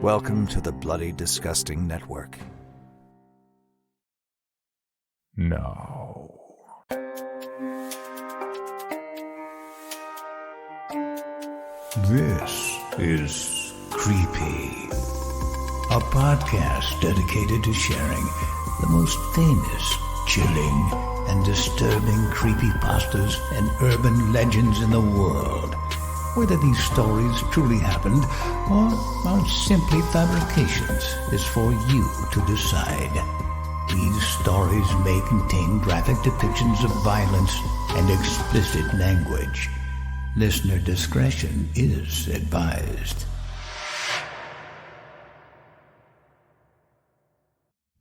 Welcome to the Bloody Disgusting Network. No. This is Creepy, a podcast dedicated to sharing the most famous, chilling, and disturbing creepypastas and urban legends in the world. Whether these stories truly happened or are simply fabrications is for you to decide. These stories may contain graphic depictions of violence and explicit language. Listener discretion is advised.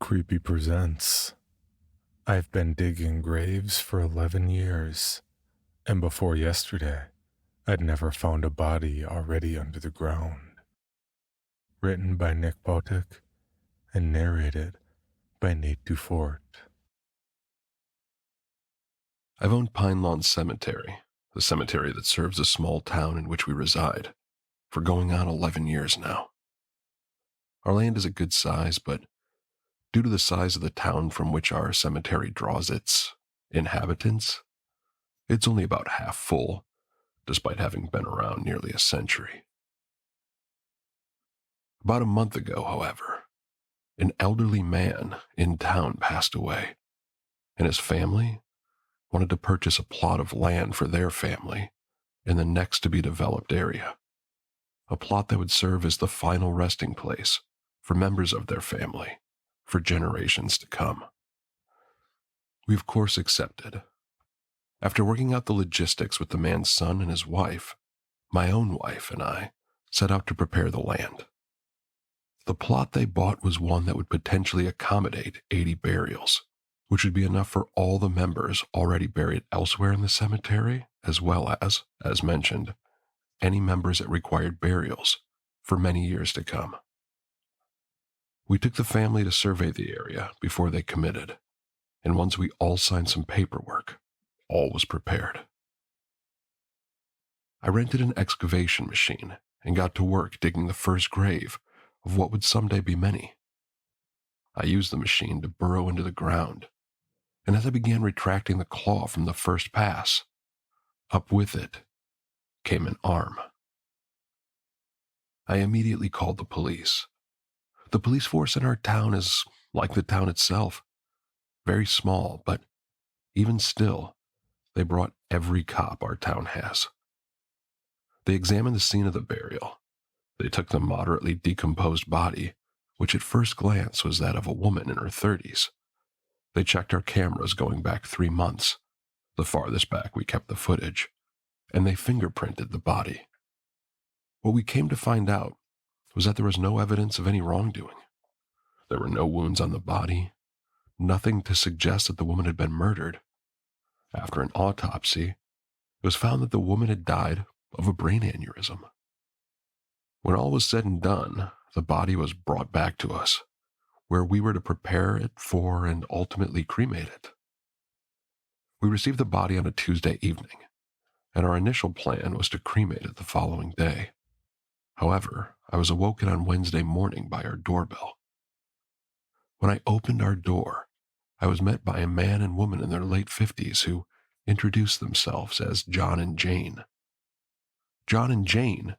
Creepy presents. I've been digging graves for 11 years, and before yesterday, I'd never found a body already under the ground. Written by Nick Botic and narrated by Nate Dufort. I've owned Pine Lawn Cemetery, the cemetery that serves a small town in which we reside, for going on 11 years now. Our land is a good size, but due to the size of the town from which our cemetery draws its inhabitants, it's only about half full, despite having been around nearly a century. About a month ago, however, an elderly man in town passed away, and his family wanted to purchase a plot of land for their family in the next to be developed area, a plot that would serve as the final resting place for members of their family for generations to come. We of course accepted. After working out the logistics with the man's son and his wife, my own wife and I set out to prepare the land. The plot they bought was one that would potentially accommodate 80 burials, which would be enough for all the members already buried elsewhere in the cemetery, as well as mentioned, any members that required burials for many years to come. We took the family to survey the area before they committed, and once we all signed some paperwork, all was prepared. I rented an excavation machine and got to work digging the first grave of what would someday be many. I used the machine to burrow into the ground, and as I began retracting the claw from the first pass, up with it came an arm. I immediately called the police. The police force in our town is like the town itself, very small, but even still, they brought every cop our town has. They examined the scene of the burial. They took the moderately decomposed body, which at first glance was that of a woman in her 30s. They checked our cameras going back 3 months, the farthest back we kept the footage, and they fingerprinted the body. What we came to find out was that there was no evidence of any wrongdoing. There were no wounds on the body, nothing to suggest that the woman had been murdered. After an autopsy, it was found that the woman had died of a brain aneurysm. When all was said and done, the body was brought back to us, where we were to prepare it for and ultimately cremate it. We received the body on a Tuesday evening, and our initial plan was to cremate it the following day. However, I was awoken on Wednesday morning by our doorbell. When I opened our door, I was met by a man and woman in their late 50s who introduced themselves as John and Jane. John and Jane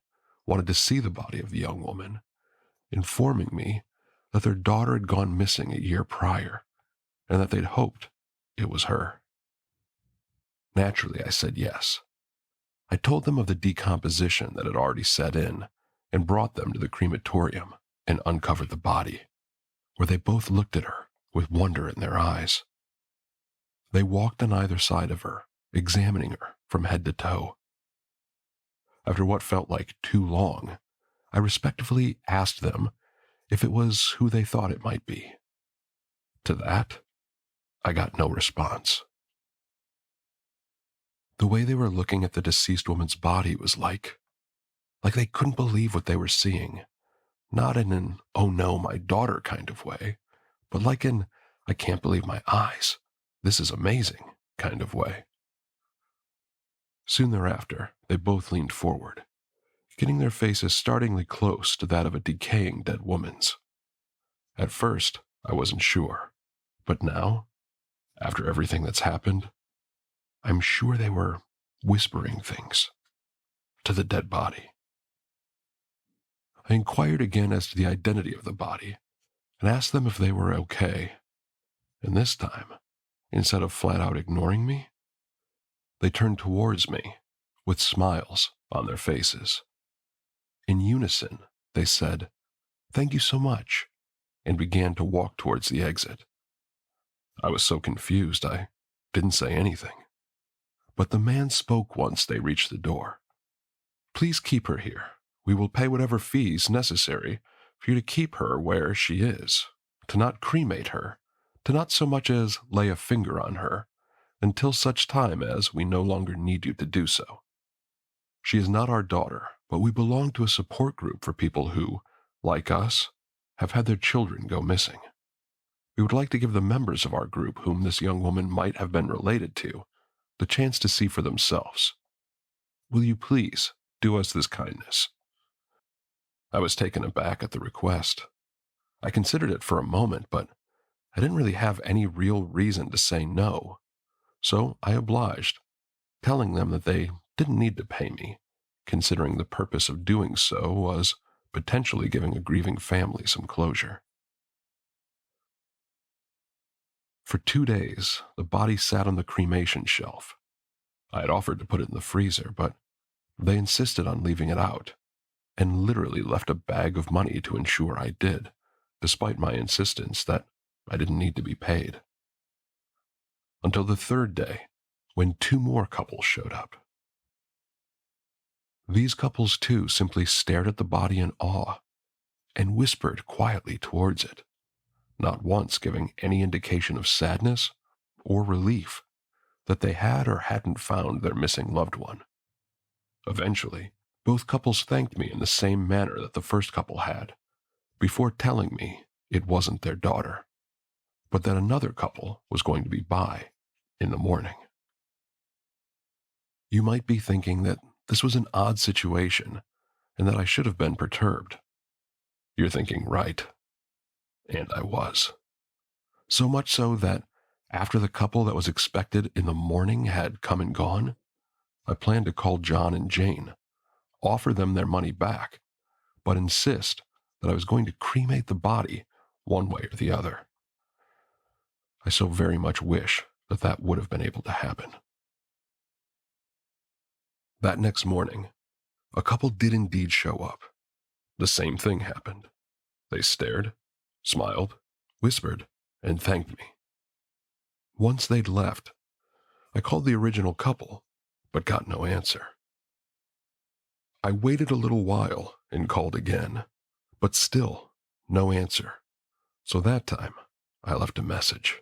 wanted to see the body of the young woman, informing me that their daughter had gone missing a year prior and that they'd hoped it was her. Naturally, I said yes. I told them of the decomposition that had already set in and brought them to the crematorium and uncovered the body, where they both looked at her with wonder in their eyes. They walked on either side of her, examining her from head to toe. After what felt like too long, I respectfully asked them if it was who they thought it might be. To that, I got no response. The way they were looking at the deceased woman's body was like they couldn't believe what they were seeing, not in an, oh no, my daughter kind of way, but like in, I can't believe my eyes, this is amazing kind of way. Soon thereafter, they both leaned forward, getting their faces startlingly close to that of a decaying dead woman's. At first, I wasn't sure, but now, after everything that's happened, I'm sure they were whispering things to the dead body. I inquired again as to the identity of the body and asked them if they were okay. And this time, instead of flat out ignoring me, they turned towards me with smiles on their faces. In unison, they said, "Thank you so much," and began to walk towards the exit. I was so confused I didn't say anything. But the man spoke once they reached the door. "Please keep her here. We will pay whatever fees necessary for you to keep her where she is, to not cremate her, to not so much as lay a finger on her, until such time as we no longer need you to do so. She is not our daughter, but we belong to a support group for people who, like us, have had their children go missing. We would like to give the members of our group whom this young woman might have been related to the chance to see for themselves. Will you please do us this kindness?" I was taken aback at the request. I considered it for a moment, but I didn't really have any real reason to say no, so I obliged, telling them that they didn't need to pay me, considering the purpose of doing so was potentially giving a grieving family some closure. For 2 days, the body sat on the cremation shelf. I had offered to put it in the freezer, but they insisted on leaving it out, and literally left a bag of money to ensure I did, despite my insistence that I didn't need to be paid. Until the 3rd day, when 2 more couples showed up. These couples too simply stared at the body in awe and whispered quietly towards it, not once giving any indication of sadness or relief that they had or hadn't found their missing loved one. Eventually, both couples thanked me in the same manner that the first couple had, before telling me it wasn't their daughter, but that another couple was going to be by in the morning. You might be thinking that this was an odd situation and that I should have been perturbed. You're thinking right, and I was. So much so that after the couple that was expected in the morning had come and gone, I planned to call John and Jane, offer them their money back, but insist that I was going to cremate the body one way or the other. I so very much wish that that would have been able to happen. That next morning, a couple did indeed show up. The same thing happened. They stared, smiled, whispered, and thanked me. Once they'd left, I called the original couple, but got no answer. I waited a little while and called again, but still no answer. So that time, I left a message.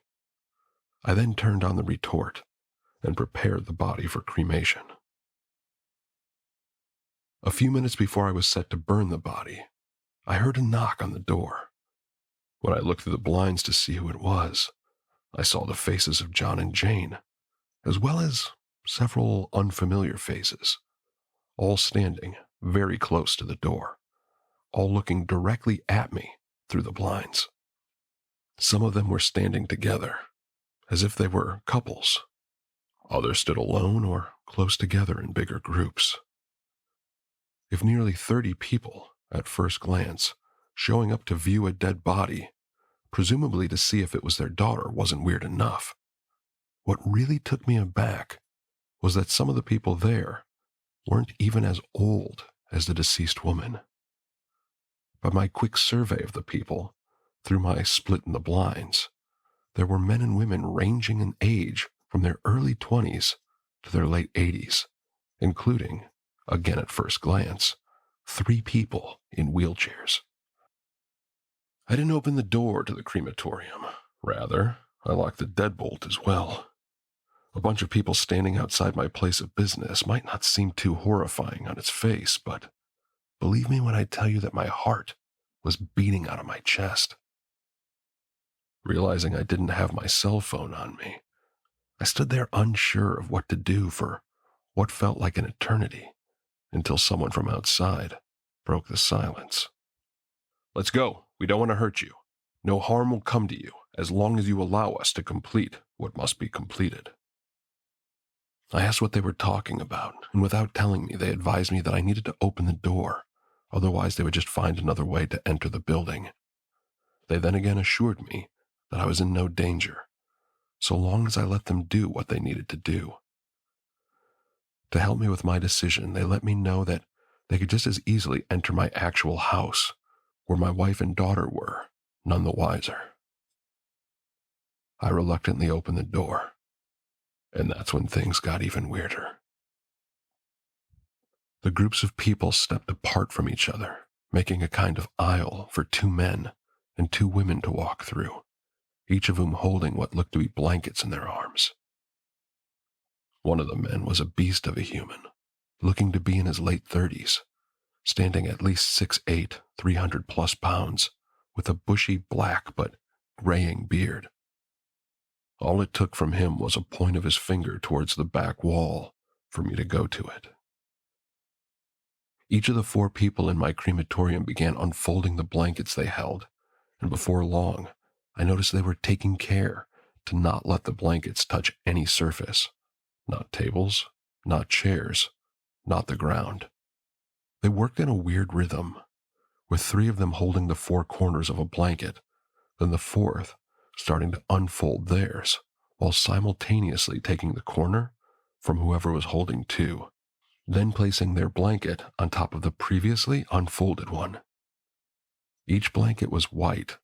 I then turned on the retort and prepared the body for cremation. A few minutes before I was set to burn the body, I heard a knock on the door. When I looked through the blinds to see who it was, I saw the faces of John and Jane, as well as several unfamiliar faces, all standing very close to the door, all looking directly at me through the blinds. Some of them were standing together, as if they were couples. Others stood alone or close together in bigger groups. If nearly 30 people, at first glance, showing up to view a dead body, presumably to see if it was their daughter, wasn't weird enough, what really took me aback was that some of the people there weren't even as old as the deceased woman. By my quick survey of the people, through my split in the blinds, there were men and women ranging in age from their early 20s to their late 80s, including, again at first glance, 3 people in wheelchairs. I didn't open the door to the crematorium. Rather, I locked the deadbolt as well. A bunch of people standing outside my place of business might not seem too horrifying on its face, but believe me when I tell you that my heart was beating out of my chest. Realizing I didn't have my cell phone on me, I stood there unsure of what to do for what felt like an eternity, until someone from outside broke the silence. "Let's go. We don't want to hurt you. No harm will come to you as long as you allow us to complete what must be completed." I asked what they were talking about, and without telling me, they advised me that I needed to open the door, otherwise they would just find another way to enter the building. They then again assured me that I was in no danger, so long as I let them do what they needed to do. To help me with my decision, they let me know that they could just as easily enter my actual house, where my wife and daughter were, none the wiser. I reluctantly opened the door, and that's when things got even weirder. The groups of people stepped apart from each other, making a kind of aisle for 2 men and 2 women to walk through, each of whom holding what looked to be blankets in their arms. One of the men was a beast of a human, looking to be in his late 30s, standing at least 6'8", 300+ pounds, with a bushy black but graying beard. All it took from him was a point of his finger towards the back wall for me to go to it. Each of the 4 people in my crematorium began unfolding the blankets they held, and before long, I noticed they were taking care to not let the blankets touch any surface. Not tables, not chairs, not the ground. They worked in a weird rhythm, with 3 of them holding the 4 corners of a blanket, then the 4th starting to unfold theirs, while simultaneously taking the corner from whoever was holding 2, then placing their blanket on top of the previously unfolded one. Each blanket was white,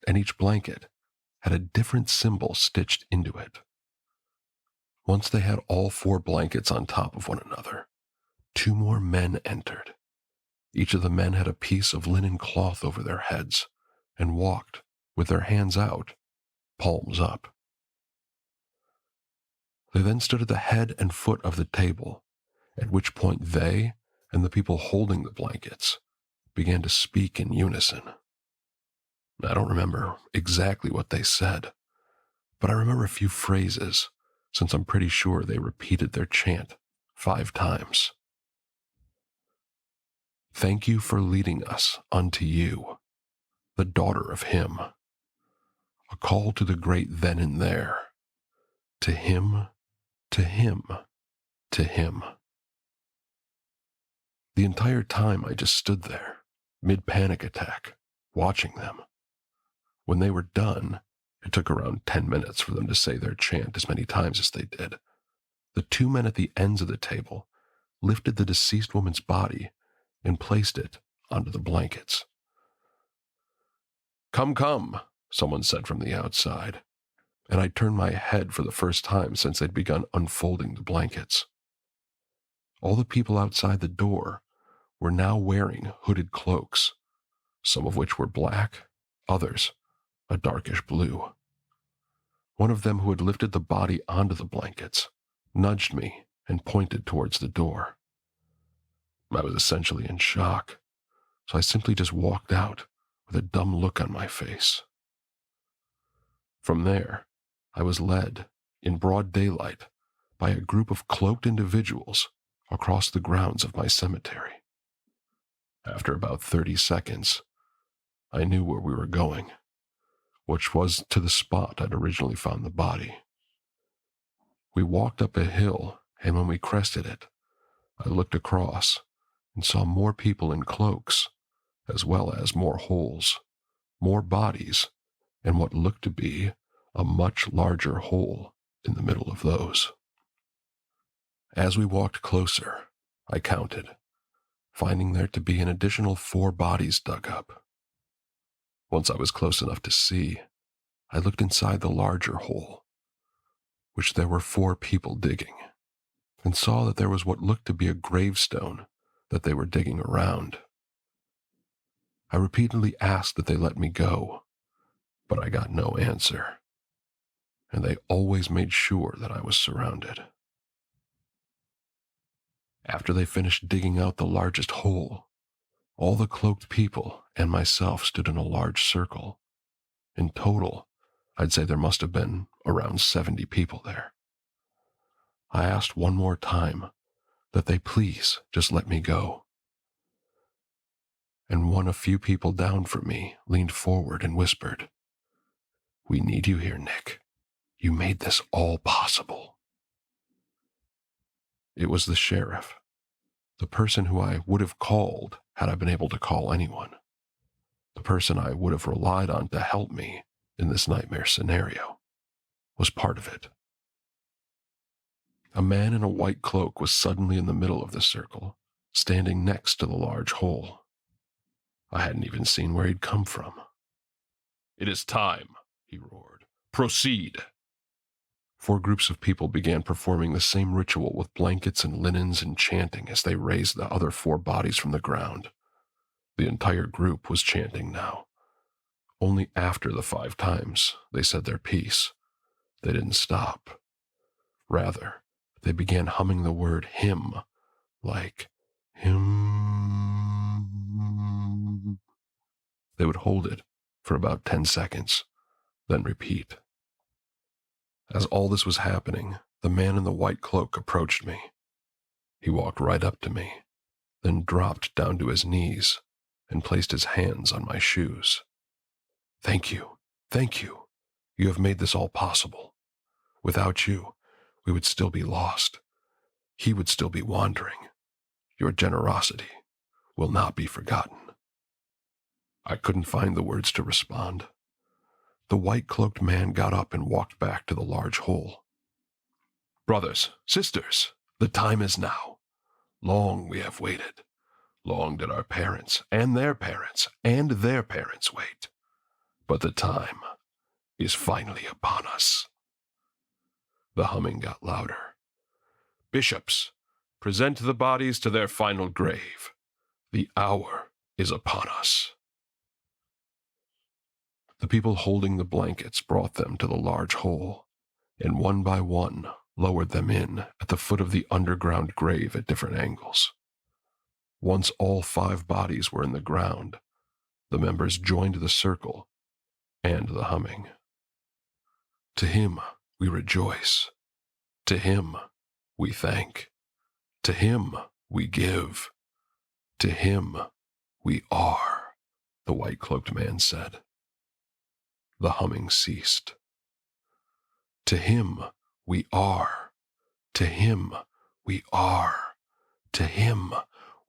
and each blanket had a different symbol stitched into it. Once they had all 4 blankets on top of one another, 2 more men entered. Each of the men had a piece of linen cloth over their heads and walked with their hands out, palms up. They then stood at the head and foot of the table, at which point they and the people holding the blankets began to speak in unison. I don't remember exactly what they said, but I remember a few phrases, since I'm pretty sure they repeated their chant 5 times. "Thank you for leading us unto you, the daughter of him. A call to the great then and there. To him, to him, to him." The entire time I just stood there, mid-panic attack, watching them. When they were done, it took around 10 minutes for them to say their chant as many times as they did. The 2 men at the ends of the table lifted the deceased woman's body and placed it onto the blankets. "Come, come," someone said from the outside, and I turned my head for the first time since they'd begun unfolding the blankets. All the people outside the door were now wearing hooded cloaks, some of which were black, others a darkish blue. One of them, who had lifted the body onto the blankets, nudged me and pointed towards the door. I was essentially in shock, so I simply just walked out with a dumb look on my face. From there, I was led, in broad daylight, by a group of cloaked individuals across the grounds of my cemetery. After about 30 seconds, I knew where we were going, which was to the spot I'd originally found the body. We walked up a hill, and when we crested it, I looked across and saw more people in cloaks, as well as more holes, more bodies, and what looked to be a much larger hole in the middle of those. As we walked closer, I counted, finding there to be an additional 4 bodies dug up. Once I was close enough to see, I looked inside the larger hole, which there were 4 people digging, and saw that there was what looked to be a gravestone that they were digging around. I repeatedly asked that they let me go, but I got no answer, and they always made sure that I was surrounded. After they finished digging out the largest hole, all the cloaked people and myself stood in a large circle. In total, I'd say there must have been around 70 people there. I asked one more time that they please just let me go. And one a few people down from me leaned forward and whispered, "We need you here, Nick. You made this all possible." It was the sheriff, the person who I would have called had I been able to call anyone, the person I would have relied on to help me in this nightmare scenario, was part of it. A man in a white cloak was suddenly in the middle of the circle, standing next to the large hole. I hadn't even seen where he'd come from. "It is time," he roared. "Proceed." 4 groups of people began performing the same ritual with blankets and linens and chanting as they raised the other 4 bodies from the ground. The entire group was chanting now. Only after the 5 times they said their piece, they didn't stop. Rather, they began humming the word hymn, like hymn. They would hold it for about 10 seconds, then repeat. As all this was happening, the man in the white cloak approached me. He walked right up to me, then dropped down to his knees and placed his hands on my shoes. Thank you. You have made this all possible. Without you, we would still be lost. He would still be wandering. Your generosity will not be forgotten." I couldn't find the words to respond. The white-cloaked man got up and walked back to the large hole. "Brothers, sisters, the time is now. Long we have waited. Long did our parents and their parents and their parents wait. But the time is finally upon us." The humming got louder. "Bishops, present the bodies to their final grave. The hour is upon us." The people holding the blankets brought them to the large hole, and one by one lowered them in at the foot of the underground grave at different angles. Once all 5 bodies were in the ground, the members joined the circle and the humming. To him we rejoice. To him we thank. To him we give. To him we are, the white-cloaked man said. The humming ceased. To him we are. To him we are. To him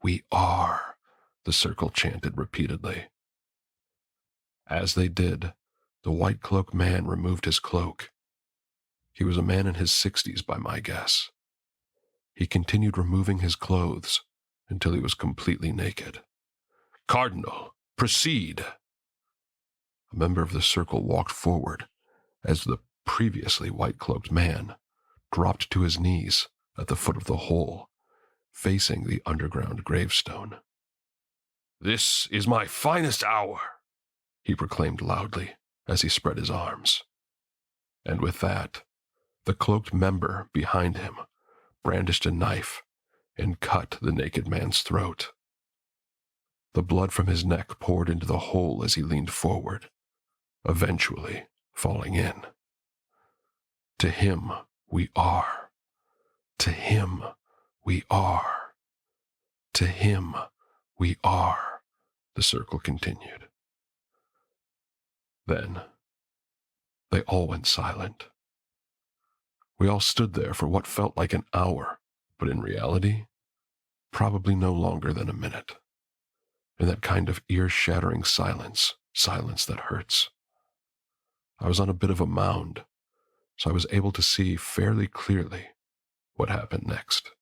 we are, the circle chanted repeatedly. As they did, the white-cloaked man removed his cloak. He was a man in his 60s by my guess. He continued removing his clothes until he was completely naked. "Cardinal, proceed." A member of the circle walked forward as the previously white-cloaked man dropped to his knees at the foot of the hole, facing the underground gravestone. "This is my finest hour," he proclaimed loudly as he spread his arms. And with that, the cloaked member behind him brandished a knife and cut the naked man's throat. The blood from his neck poured into the hole as he leaned forward, eventually falling in. To him we are. To him we are. To him we are, the circle continued. Then they all went silent. We all stood there for what felt like an hour, but in reality, probably no longer than a minute. In that kind of ear-shattering silence that hurts. I was on a bit of a mound, so I was able to see fairly clearly what happened next.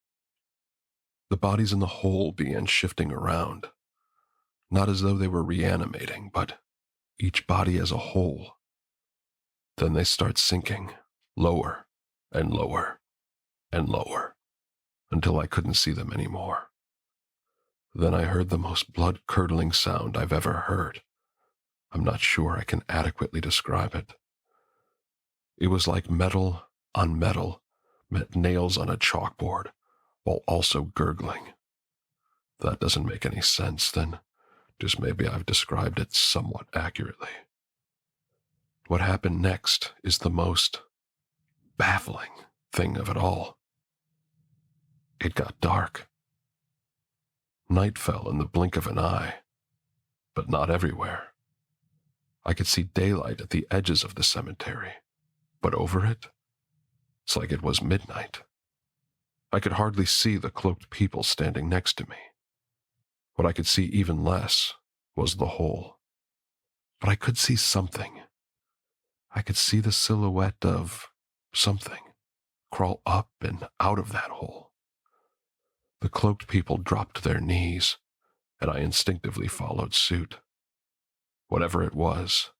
The bodies in the hole began shifting around, not as though they were reanimating, but each body as a whole. Then they start sinking, lower and lower and lower, until I couldn't see them anymore. Then I heard the most blood-curdling sound I've ever heard. I'm not sure I can adequately describe it. It was like metal on metal met nails on a chalkboard, while also gurgling. If that doesn't make any sense, then just maybe I've described it somewhat accurately. What happened next is the most baffling thing of it all. It got dark. Night fell in the blink of an eye, but not everywhere. I could see daylight at the edges of the cemetery, but over it, it's like it was midnight. I could hardly see the cloaked people standing next to me. What I could see even less was the hole. But I could see something. I could see the silhouette of something crawl up and out of that hole. The cloaked people dropped to their knees, and I instinctively followed suit. Whatever it was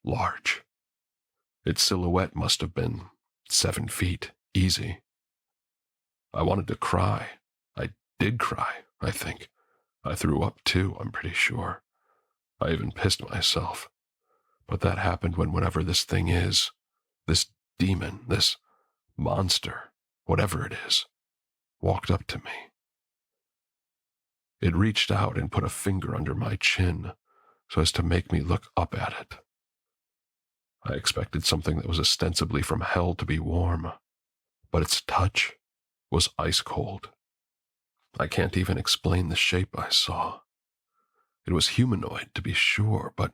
large. Its silhouette must have been 7 feet, easy. I wanted to cry. I did cry, I think. I threw up too, I'm pretty sure. I even pissed myself. But that happened when whatever this thing is, this demon, this monster, whatever it is, walked up to me. It reached out and put a finger under my chin so as to make me look up at it. I expected something that was ostensibly from hell to be warm, but its touch was ice cold. I can't even explain the shape I saw. It was humanoid, to be sure, but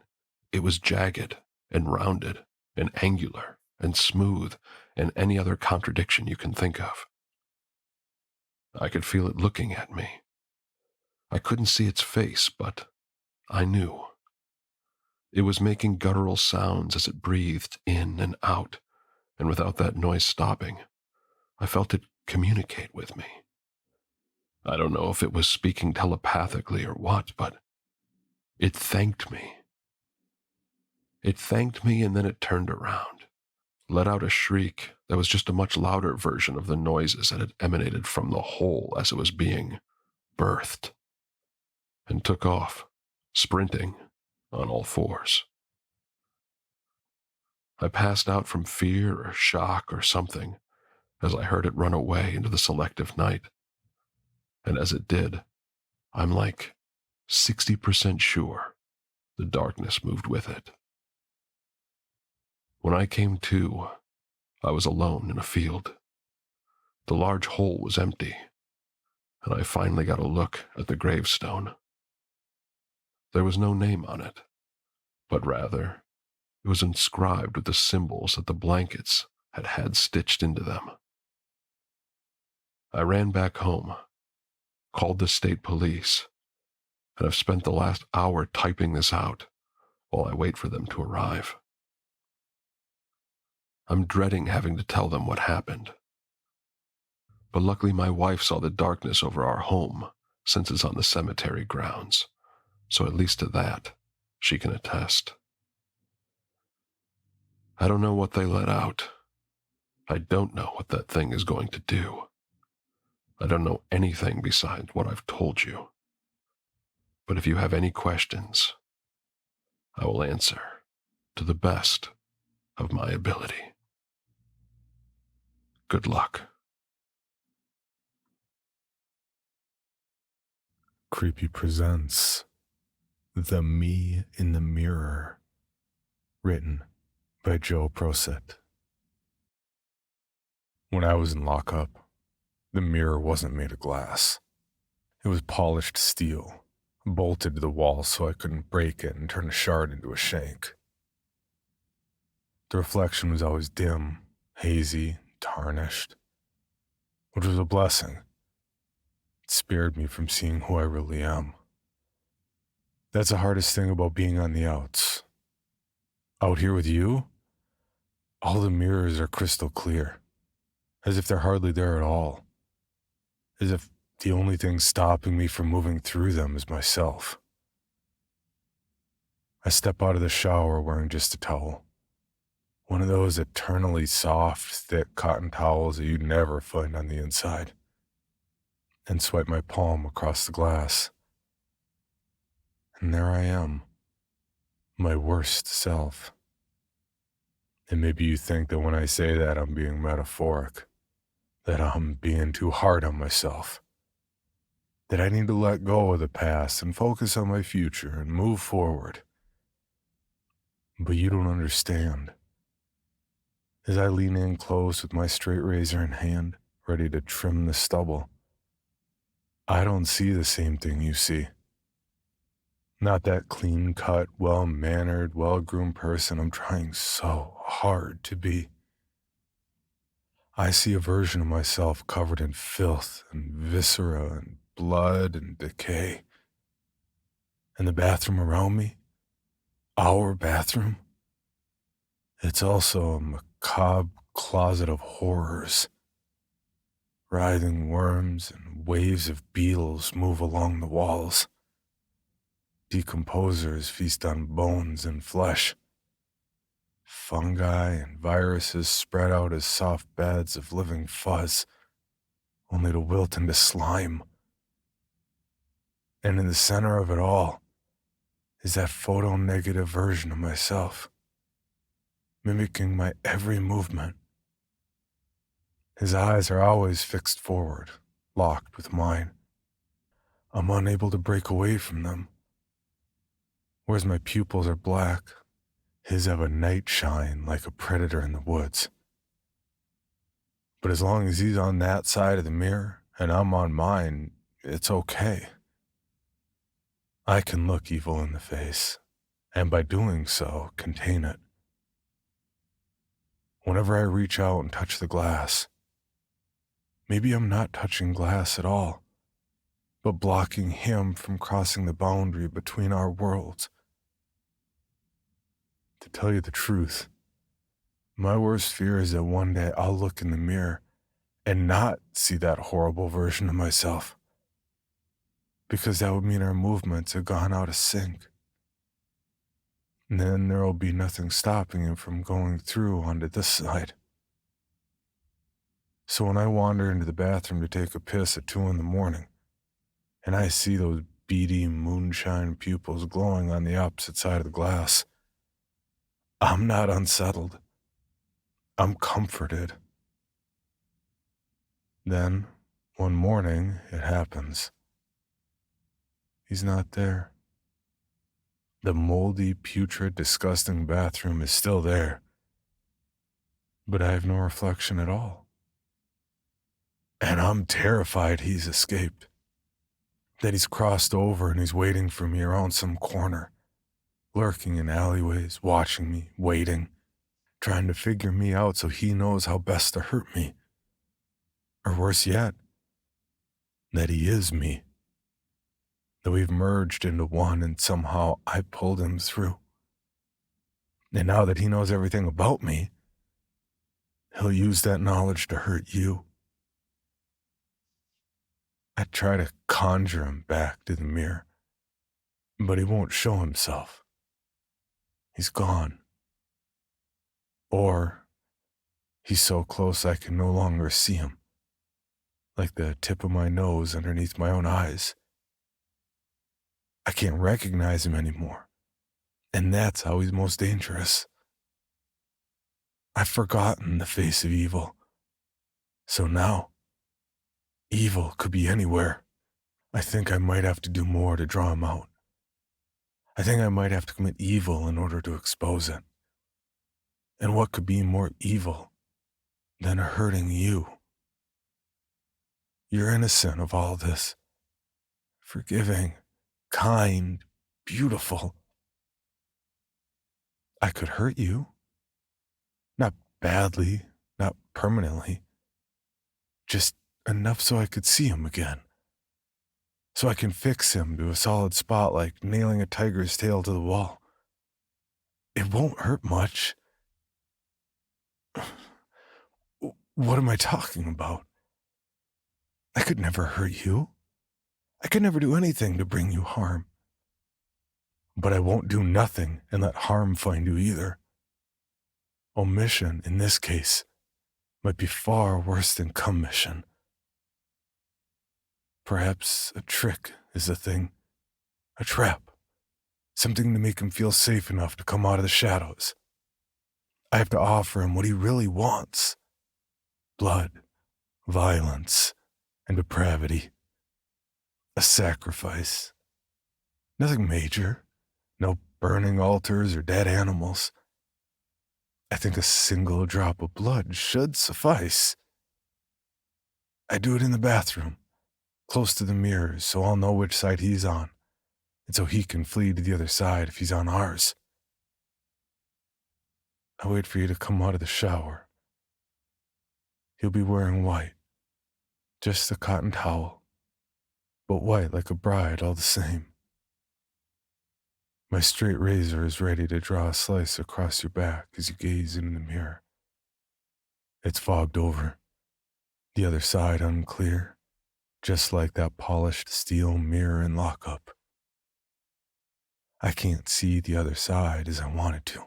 it was jagged and rounded and angular and smooth and any other contradiction you can think of. I could feel it looking at me. I couldn't see its face, but I knew. It was making guttural sounds as it breathed in and out, and without that noise stopping, I felt it communicate with me. I don't know if it was speaking telepathically or what, but it thanked me. It thanked me, and then it turned around, let out a shriek that was just a much louder version of the noises that had emanated from the hole as it was being birthed, and took off, sprinting on all fours. I passed out from fear or shock or something as I heard it run away into the selective night. And as it did, I'm like 60% sure the darkness moved with it. When I came to, I was alone in a field. The large hole was empty, and I finally got a look at the gravestone. There was no name on it, but rather it was inscribed with the symbols that the blankets had had stitched into them. I ran back home, called the state police, and I've spent the last hour typing this out while I wait for them to arrive. I'm dreading having to tell them what happened. But luckily my wife saw the darkness over our home since it's on the cemetery grounds, so at least to that she can attest. I don't know what they let out. I don't know what that thing is going to do. I don't know anything besides what I've told you. But if you have any questions, I will answer to the best of my ability. Good luck. Creepy presents The Me in the Mirror, written by Joe Proset. When I was in lockup, the mirror wasn't made of glass. It was polished steel, bolted to the wall so I couldn't break it and turn a shard into a shank. The reflection was always dim, hazy, tarnished, which was a blessing. It spared me from seeing who I really am. That's the hardest thing about being on the outs. Out here with you, all the mirrors are crystal clear, as if they're hardly there at all, as if the only thing stopping me from moving through them is myself. I step out of the shower wearing just a towel, one of those eternally soft, thick cotton towels that you'd never find on the inside, and swipe my palm across the glass. And there I am, my worst self. And maybe you think that when I say that I'm being metaphoric, that I'm being too hard on myself, that I need to let go of the past and focus on my future and move forward. But you don't understand. As I lean in close with my straight razor in hand, ready to trim the stubble. I don't see the same thing you see. Not that clean-cut, well-mannered, well-groomed person I'm trying so hard to be. I see a version of myself covered in filth and viscera and blood and decay. And the bathroom around me, our bathroom, it's also a macabre closet of horrors. Writhing worms and waves of beetles move along the walls. Decomposers feast on bones and flesh. Fungi and viruses spread out as soft beds of living fuzz, only to wilt into slime. And in the center of it all is that photo-negative version of myself, mimicking my every movement. His eyes are always fixed forward, locked with mine. I'm unable to break away from them. Whereas my pupils are black, his have a night shine like a predator in the woods. But as long as he's on that side of the mirror and I'm on mine, it's okay. I can look evil in the face, and by doing so, contain it. Whenever I reach out and touch the glass, maybe I'm not touching glass at all, but blocking him from crossing the boundary between our worlds. To tell you the truth, my worst fear is that one day I'll look in the mirror and not see that horrible version of myself, because that would mean our movements have gone out of sync. And then there will be nothing stopping him from going through onto this side. So when I wander into the bathroom to take a piss at 2 a.m, and I see those beady moonshine pupils glowing on the opposite side of the glass, I'm not unsettled. I'm comforted. Then, one morning, it happens. He's not there. The moldy, putrid, disgusting bathroom is still there, but I have no reflection at all. And I'm terrified he's escaped, that he's crossed over and he's waiting for me around some corner, lurking in alleyways, watching me, waiting, trying to figure me out so he knows how best to hurt me. Or worse yet, that he is me, that we've merged into one and somehow I pulled him through. And now that he knows everything about me, he'll use that knowledge to hurt you. I try to conjure him back to the mirror, but he won't show himself. He's gone. Or he's so close I can no longer see him, like the tip of my nose underneath my own eyes. I can't recognize him anymore, and that's how he's most dangerous. I've forgotten the face of evil, so now, evil could be anywhere. I think I might have to do more to draw him out. I think I might have to commit evil in order to expose it. And what could be more evil than hurting you? You're innocent of all this. Forgiving, kind, beautiful. I could hurt you. Not badly, not permanently. Just enough so I could see him again. So I can fix him to a solid spot like nailing a tiger's tail to the wall. It won't hurt much. What am I talking about? I could never hurt you. I could never do anything to bring you harm. But I won't do nothing and let harm find you either. Omission, in this case, might be far worse than commission. Perhaps a trick is the thing, a trap, something to make him feel safe enough to come out of the shadows. I have to offer him what he really wants: blood, violence, and depravity. A sacrifice. Nothing major, no burning altars or dead animals. I think a single drop of blood should suffice. I do it in the bathroom, close to the mirrors, so I'll know which side he's on, and so he can flee to the other side if he's on ours. I wait for you to come out of the shower. He'll be wearing white, just a cotton towel, but white like a bride all the same. My straight razor is ready to draw a slice across your back as you gaze into the mirror. It's fogged over, the other side unclear, just like that polished steel mirror in lockup. I can't see the other side as I wanted to,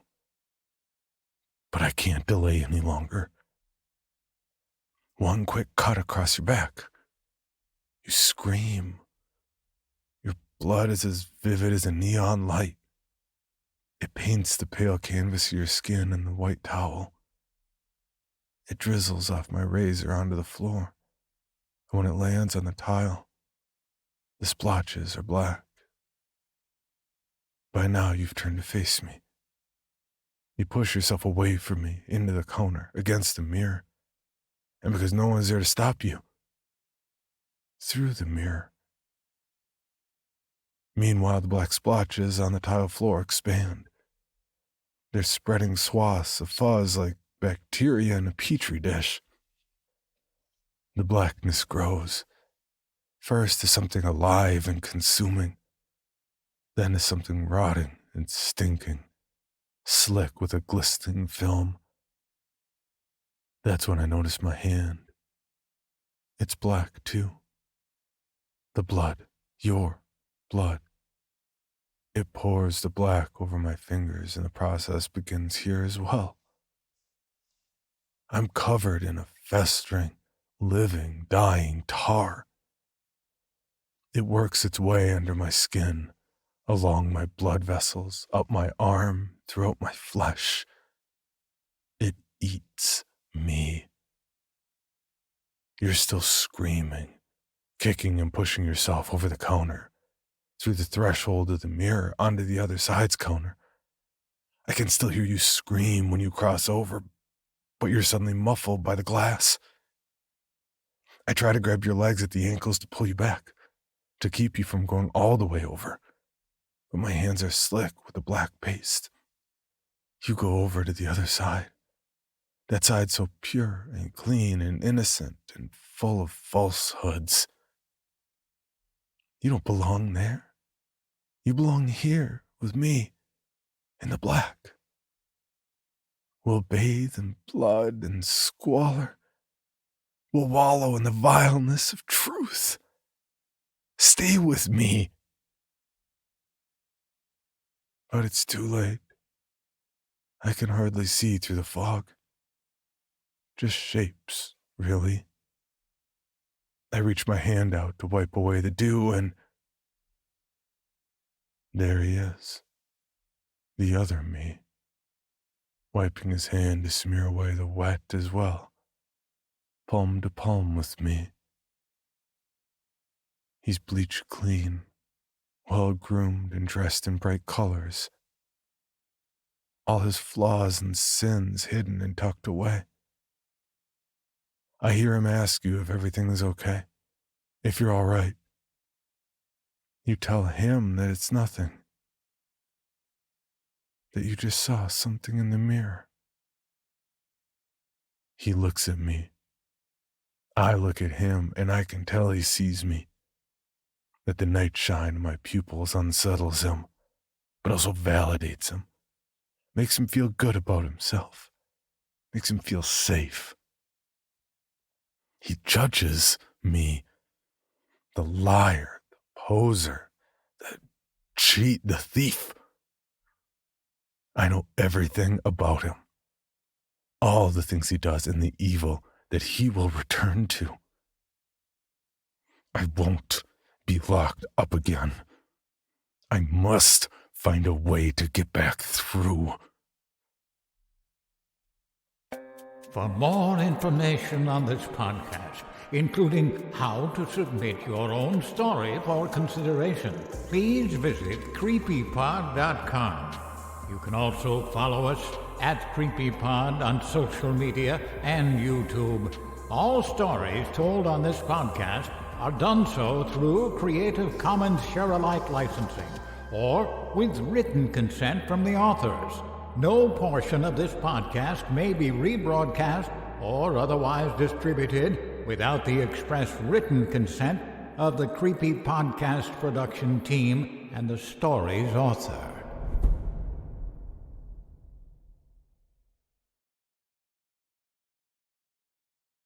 but I can't delay any longer. One quick cut across your back. You scream. Your blood is as vivid as a neon light. It paints the pale canvas of your skin and the white towel. It drizzles off my razor onto the floor, and when it lands on the tile, the splotches are black. By now you've turned to face me. You push yourself away from me, into the counter, against the mirror, and because no one's there to stop you, through the mirror. Meanwhile, the black splotches on the tile floor expand. They're spreading swaths of fuzz like bacteria in a petri dish. The blackness grows, first to something alive and consuming, then to something rotting and stinking, slick with a glistening film. That's when I notice my hand. It's black too. The blood, your blood. It pours the black over my fingers, and the process begins here as well. I'm covered in a festering, living, dying tar. It works its way under my skin, along my blood vessels, up my arm, throughout my flesh. It eats me. You're still screaming, kicking and pushing yourself over the counter, through the threshold of the mirror onto the other side's counter. I can still hear you scream when you cross over, but you're suddenly muffled by the glass. I try to grab your legs at the ankles to pull you back, to keep you from going all the way over, but my hands are slick with the black paste. You go over to the other side, that side so pure and clean and innocent and full of falsehoods. You don't belong there. You belong here with me in the black. We'll bathe in blood and squalor. We'll wallow in the vileness of truth. Stay with me. But it's too late. I can hardly see through the fog. Just shapes, really. I reach my hand out to wipe away the dew, and there he is, the other me, wiping his hand to smear away the wet as well, palm to palm with me. He's bleached clean, well-groomed and dressed in bright colors, all his flaws and sins hidden and tucked away. I hear him ask you if everything is okay, if you're all right. You tell him that it's nothing, that you just saw something in the mirror. He looks at me. I look at him, and I can tell he sees me, that the night shine in my pupils unsettles him, but also validates him, makes him feel good about himself, makes him feel safe. He judges me, the liar, the poser, the cheat, the thief. I know everything about him, all the things he does and the evil that he will return to. I won't be locked up again. I must find a way to get back through. For more information on this podcast, including how to submit your own story for consideration, please visit creepypod.com. You can also follow us at CreepyPod on social media and YouTube. All stories told on this podcast are done so through Creative Commons Share-alike licensing or with written consent from the authors. No portion of this podcast may be rebroadcast or otherwise distributed without the express written consent of the Creepy Podcast production team and the story's author.